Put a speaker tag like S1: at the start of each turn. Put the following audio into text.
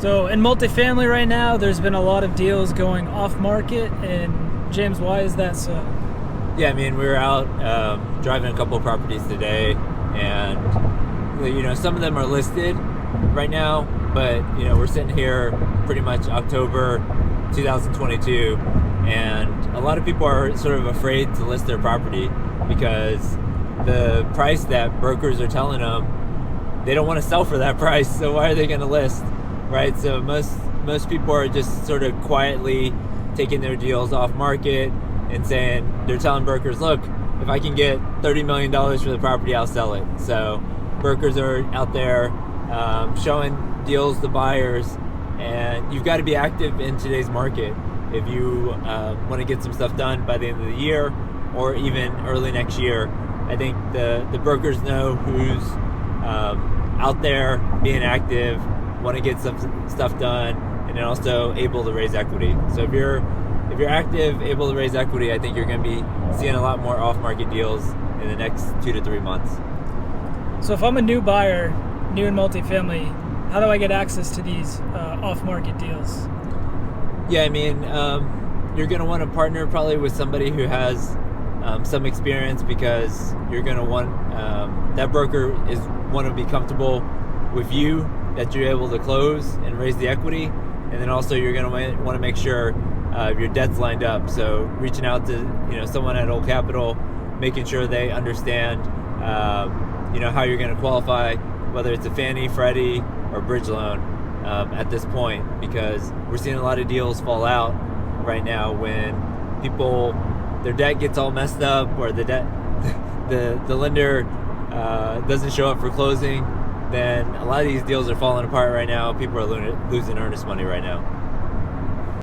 S1: So in multifamily right now, there's been a lot of deals going off market. And James, why is that so?
S2: Yeah, I mean, we were out driving a couple of properties today, and some of them are listed right now, but we're sitting here pretty much October 2022, and a lot of people are sort of afraid to list their property because the price that brokers are telling them, they don't want to sell for that price, so why are they going to list, right? So most people are just sort of quietly taking their deals off market and saying, they're telling brokers, look, if I can get $30 million for the property, I'll sell it. So brokers are out there showing deals to buyers, and you've got to be active in today's market if you want to get some stuff done by the end of the year or even early next year. I think the brokers know who's out there being active, want to get some stuff done, and then also able to raise equity. So if you're active, able to raise equity, I think you're going to be seeing a lot more off-market deals in the next 2 to 3 months.
S1: So if I'm a new buyer, new in multifamily, how do I get access to these off-market deals?
S2: Yeah, I mean, you're going to want to partner probably with somebody who has some experience, because you're going to want that broker want to be comfortable with you, that you're able to close and raise the equity, and then also you're going to want to make sure your debt's lined up. So reaching out to someone at Old Capital, making sure they understand how you're going to qualify, whether it's a Fannie, Freddie, or bridge loan at this point, because we're seeing a lot of deals fall out right now when their debt gets all messed up, or the lender doesn't show up for closing. Then a lot of these deals are falling apart right now. People are losing earnest money right now.